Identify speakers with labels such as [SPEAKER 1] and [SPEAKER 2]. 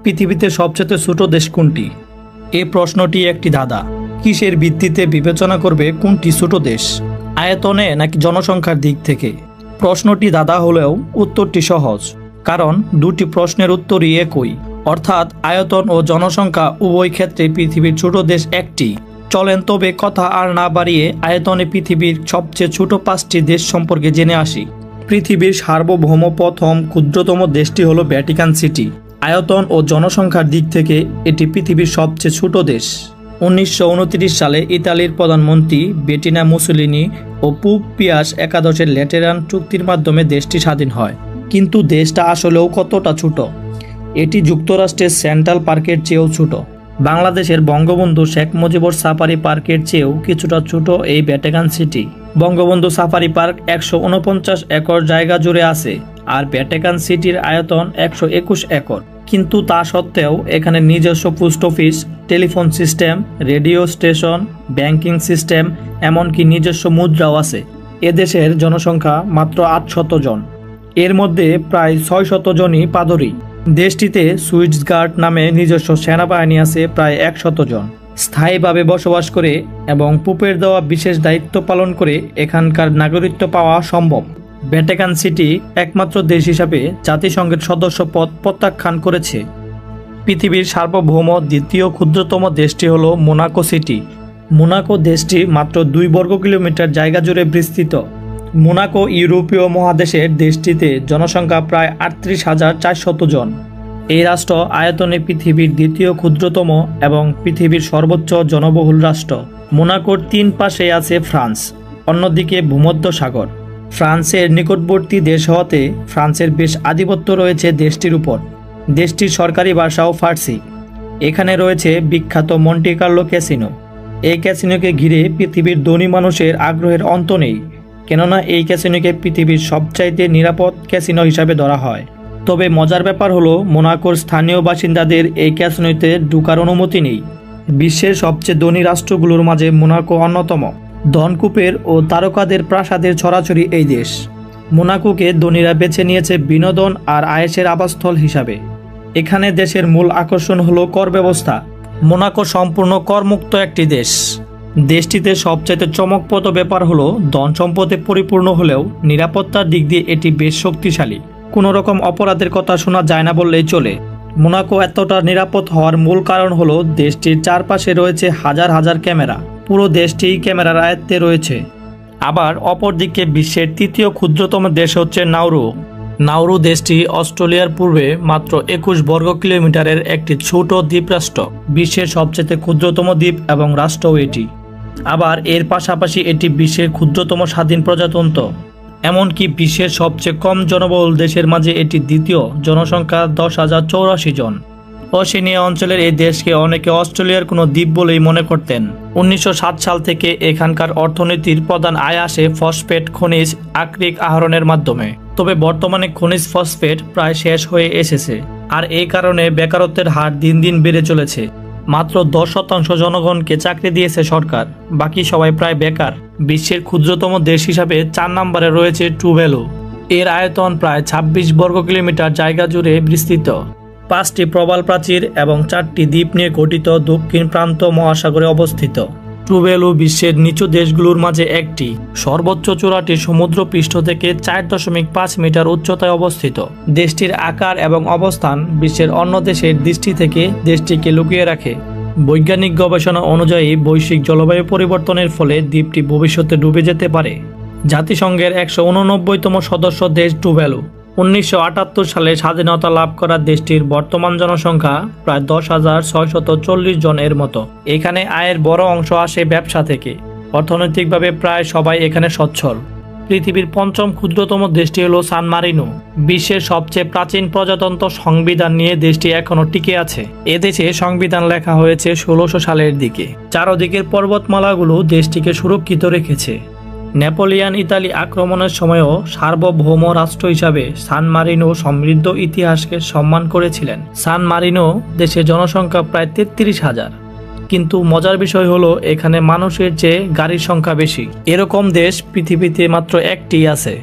[SPEAKER 1] পৃথিবীতে সবচেয়ে ছোট দেশ কোনটি? এই প্রশ্নটি একটি ধাঁধা। কিসের ভিত্তিতে বিবেচনা করবে কোনটি ছোট দেশ, আয়তনে নাকি জনসংখ্যার দিক থেকে? প্রশ্নটি ধাঁধা হলেও উত্তরটি সহজ, কারণ দুটি প্রশ্নের উত্তরই একই, অর্থাৎ আয়তন ও জনসংখ্যা উভয় ক্ষেত্রে পৃথিবীর ছোট দেশ একটি। চলেন তবে কথা আর না বাড়িয়ে আয়তনে পৃথিবীর সবচেয়ে ছোট 5টি দেশ সম্পর্কে জেনে আসি। পৃথিবীর সার্বভৌম প্রথম ক্ষুদ্রতম দেশটি হলো ভ্যাটিকান সিটি। আয়তন ও জনসংখ্যার দিক থেকে এটি পৃথিবীর সবচেয়ে ছোট দেশ। 1929 সালে ইতালির প্রধানমন্ত্রী বেটিনা মুসোলিনি ও পোপ পিয়াস একাদশের ল্যাটেরান চুক্তির মাধ্যমে দেশটি স্বাধীন হয়। কিন্তু দেশটা আসলেও কতটা ছোট? এটি যুক্তরাষ্ট্রের সেন্ট্রাল পার্কের চেয়েও ছোট। বাংলাদেশের বঙ্গবন্ধু শেখ মুজিবুর সাফারি পার্কের চেয়েও কিছুটা ছোট এই Vatican city. Bangabandhu safari park 149 acre জায়গা জুড়ে আছে, আর ভ্যাটিকান সিটির আয়তন 121 একর। কিন্তু তা সত্ত্বেও এখানে নিজস্ব post office, telephone system, radio station, banking system, এমনকি নিজস্ব মুদ্রাও আছে। এদেশের জনসংখ্যা মাত্র 800 জন, এর মধ্যে প্রায় 600 জনই পাদরি। দেশটিতে সুইটগার্ড নামে নিজস্ব সেনাবাহিনী আছে প্রায় 100 জন, স্থায়ীভাবে বসবাস করে এবং পোপের দেওয়া বিশেষ দায়িত্ব পালন করে এখানকার নাগরিকত্ব পাওয়া সম্ভব। ভ্যাটিকান সিটি একমাত্র দেশ হিসাবে জাতিসংঘের সদস্যপদ প্রত্যাখ্যান করেছে। পৃথিবীর সার্বভৌম দ্বিতীয় ক্ষুদ্রতম দেশটি হল মোনাকো সিটি। মোনাকো দেশটি মাত্র 2 বর্গ কিলোমিটার জায়গা জুড়ে বিস্তৃত। মোনাকো ইউরোপীয় মহাদেশের দেশটিতে জনসংখ্যা প্রায় 38,400 জন। এই রাষ্ট্র আয়তনে পৃথিবীর দ্বিতীয় ক্ষুদ্রতম এবং পৃথিবীর সর্বোচ্চ জনবহুল রাষ্ট্র। মোনাকোর 3 পাশে আছে ফ্রান্স, অন্যদিকে ভূমধ্য সাগর। ফ্রান্সের নিকটবর্তী দেশ হওয়াতে ফ্রান্সের বেশ আধিপত্য রয়েছে দেশটির উপর। দেশটির সরকারি ভাষাও ফার্সি। এখানে রয়েছে বিখ্যাত মন্টি কার্লো ক্যাসিনো। এই ক্যাসিনোকে ঘিরে পৃথিবীর ধনী মানুষের আগ্রহের অন্ত নেই, কেননা এই ক্যাসিনোকে পৃথিবীর সবচাইতে নিরাপদ ক্যাসিনো হিসাবে ধরা হয়। তবে মজার ব্যাপার হলো মোনাকোর স্থানীয় বাসিন্দাদের এই ক্যাসিনোতে ঢোকার অনুমতি নেই। বিশ্বের সবচেয়ে ধনী রাষ্ট্রগুলোর মাঝে মোনাকো অন্যতম। ধনকূপের ও তারকাদের প্রাসাদের ছড়াছড়ি এই দেশ। মোনাকোকে ধনীরা বেছে নিয়েছে বিনোদন আর আয়েশের আবাসস্থল হিসাবে। এখানে দেশের মূল আকর্ষণ হলো কর ব্যবস্থা। মোনাকো সম্পূর্ণ করমুক্ত একটি দেশ। দেশটিতে সবচাইতে চমকপ্রদ ব্যাপার হলো ধন সম্পদে পরিপূর্ণ হলেও নিরাপত্তার দিক দিয়ে এটি বেশ শক্তিশালী। কোনো রকম অপরাধের কথা শোনা যায় না বললেই চলে। মোনাকো এতটা নিরাপদ হওয়ার মূল কারণ হলো দেশটির চারপাশে রয়েছে হাজার হাজার ক্যামেরা। পুরো দেশটি ক্যামেরার আয়ত্তে রয়েছে। আবার অপরদিকে বিশ্বের তৃতীয় ক্ষুদ্রতম দেশ হচ্ছে নাউরু। নাউরু দেশটি অস্ট্রেলিয়ার পূর্বে মাত্র 21 বর্গ কিলোমিটারের একটি ছোট দ্বীপরাষ্ট্র। বিশ্বের সবচেয়ে ক্ষুদ্রতম দ্বীপ এবং রাষ্ট্রও এটি। আবার এর পাশাপাশি এটি বিশ্বের ক্ষুদ্রতম স্বাধীন প্রজাতন্ত্র। এমনকি বিশ্বের সবচেয়ে কম জনবহুল দেশের মাঝে এটি দ্বিতীয়, জনসংখ্যা 10,084 জন। ওশেনিয়া অঞ্চলের এই দেশকে অনেকে অস্ট্রেলিয়ার কোনো দ্বীপ বলেই মনে করতেন। 1907 সাল থেকে এখানকার অর্থনীতির প্রধান আয় আসে ফসফেট খনিজ আকরিক আহরণের মাধ্যমে। তবে বর্তমানে খনিজ ফসফেট প্রায় শেষ হয়ে এসেছে, আর এই কারণে বেকারত্বের হার দিন দিন বেড়ে চলেছে। মাত্র 10% জনগণকে চাকরি দিয়েছে সরকার, বাকি সবাই প্রায় বেকার। বিশ্বের ক্ষুদ্রতম দেশ হিসাবে 4 নম্বরে রয়েছে টুভ্যালু। এর আয়তন প্রায় 26 বর্গ কিলোমিটার জায়গা জুড়ে বিস্তৃত। 5টি প্রবাল প্রাচীর এবং 4টি দ্বীপ নিয়ে গঠিত দক্ষিণ প্রান্ত মহাসাগরে অবস্থিত। টুভ্যালু বিশ্বের নিচু দেশগুলোর মাঝে একটি। সর্বোচ্চ চূড়াটি সমুদ্রপৃষ্ঠ থেকে 4.5 মিটার উচ্চতায় অবস্থিত। দেশটির আকার এবং অবস্থান বিশ্বের অন্য দেশের দৃষ্টি থেকে দেশটিকে লুকিয়ে রাখে। বৈজ্ঞানিক গবেষণা অনুযায়ী বৈশ্বিক জলবায়ু পরিবর্তনের ফলে দ্বীপটি ভবিষ্যতে ডুবে যেতে পারে। জাতিসংঘের 189তম সদস্য দেশ টুভ্যালু। 1978 সালে স্বাধীনতা লাভ করা দেশটির বর্তমান জনসংখ্যা প্রায় 10,640 জনের মতো। এখানে আয়ের বড় অংশ আসে ব্যবসা থেকে। অর্থনৈতিকভাবে প্রায় সবাই এখানে সচ্ছল। পৃথিবীর 5ম ক্ষুদ্রতম দেশটি হলো সান মারিনো। বিশ্বের সবচেয়ে প্রাচীন প্রজাতন্ত্র সংবিধান নিয়ে দেশটি এখনো টিকে আছে। এদেশে সংবিধান লেখা হয়েছে 1600 সালের দিকে। চারদিকের পর্বতমালাগুলো দেশটিকে সুরক্ষিত রেখেছে। নেপোলিয়ান ইতালি আক্রমণের সময়ও সার্বভৌম রাষ্ট্র হিসাবে সান মারিনো সমৃদ্ধ ইতিহাসকে সম্মান করেছিলেন। সান মারিনো দেশের জনসংখ্যা প্রায় 33,000, কিন্তু মজার বিষয় হলো এখানে মানুষের চেয়ে গাড়ির সংখ্যা বেশি। এরকম দেশ পৃথিবীতে মাত্র একটি আছে।